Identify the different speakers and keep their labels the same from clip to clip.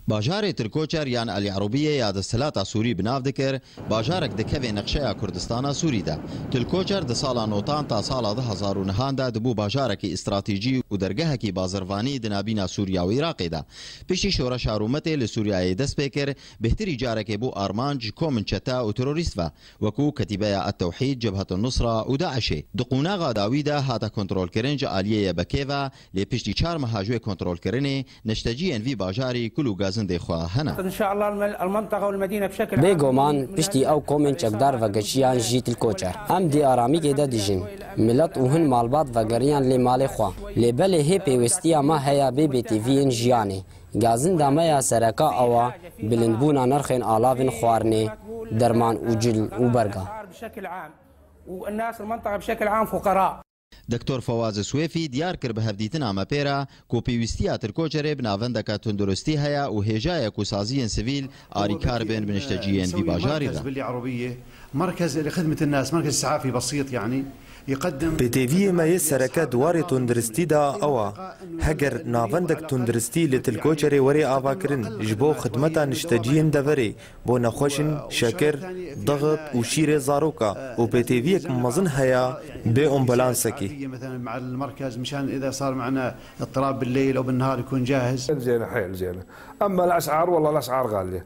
Speaker 1: باجار ترکوچر یان علی عروبیه یا دستهلاتا سوری بناو دکر باجارک دکوی نقشه کردستان سوری ده. ترکوچر د سالا نوتان تا سالا 2009 ده دبو باجارکی استراتیجی و درگهکی بازروانی دنابینا سوریا و عراق ده. پیشی شورش حرومت لسوریای دست بکر بهتری جارک بو آرمانج کومنچتا و تروریست و وکو کتیبه التوحید جبهة النصرة و داعش. دقوناغا داویده هاتا کنترول کرنج عالیه بکیوه لپشتی 4 مهاجوی کنترول کرنه نشتجی انوی باجاری کلو
Speaker 2: ان شاء الله المنطقه والمدينه بشكل عام
Speaker 3: بيغومان بشتي او كومن چقدار وگچيان جيت الكوچر ام دي آرامي كده ديجن ملت وهن مالبات وگريان لي مال خوا لبل هي بيوستيا ما هيا بي تي في ان جياني غازن داما سرکا اوا بلندبونا نرخن آلافن خوارني درمان وجل وبرغا
Speaker 2: بشكل عام والناس المنطقه بشكل عام فقراء.
Speaker 1: دکتور فواز سویفی دیار کر به هفدیتن آمه پیرا کو پیوستی ترکوچره بناوندک تندرستی هیا و هجای کوسازی سیویل آریکار بین بنشتجیین بی باجاری ده.
Speaker 4: مركز لخدمة الناس، مركز إسعافي بسيط يعني يقدم
Speaker 5: بتيفي ما يسرك دوار تندرستي دا أوا هجر نافندك تندرستي لتلكوچري وري آفاكرن جبو خدمتا نشتجين دفري بو نخوشن شكر ضغط وشير زاروكا وبتيفيك مظن هيا بأمبلانسكي
Speaker 4: مثلا مع المركز مشان إذا صار معنا اضطراب بالليل أو بالنهار يكون جاهز.
Speaker 6: زينة حيل زينة، أما الأسعار والله الأسعار غالية.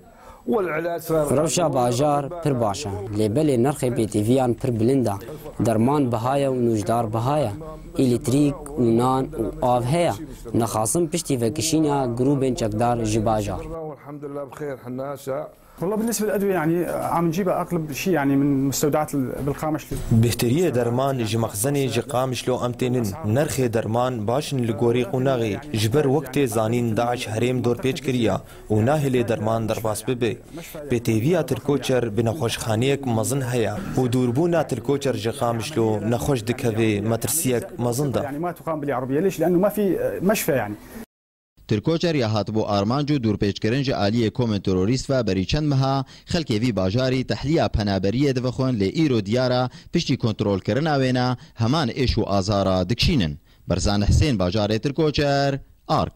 Speaker 3: روشا باجار پر باشا لبل نرخ بي تي فيان پر بلندا درمان بهايا و نوجدار بهايا الكتريك و نان و آف هيا نخاصم بشتي وكشينا جروبين چقدار جباجار.
Speaker 6: والحمد لله بخير حناسة.
Speaker 7: والله بالنسبة للأدوية يعني عم نجيبها أغلب شيء يعني من مستودعات بالقامشلو.
Speaker 5: بهترية درمان جمخزني جقامشلو أمتنن نرخ درمان باشن لغوري قناغي جبر وقت زانين داعش هريم دور بيج كريا وناهل درمان درباس ببي بتيفيا تركوچر بنخوش خانيك مزن هيا ودوربونا تركوچر جقامشلو نخوش دكوي مترسيك مزن دا
Speaker 7: يعني ما تقام بالعربية ليش؟ لأنه ما في مشفى يعني.
Speaker 1: ترکوچر یا هاتبو آرمانجو دورپیچکرنج عالی کومن تروریست و بری چند مها خلکی وی باجاری تحلیه پنابریه دفخون لی ایرو دیارا پشتی کنترول کرن آوینا همان ایشو آزارا دکشینن. برزان حسین باجار ترکوچر آرک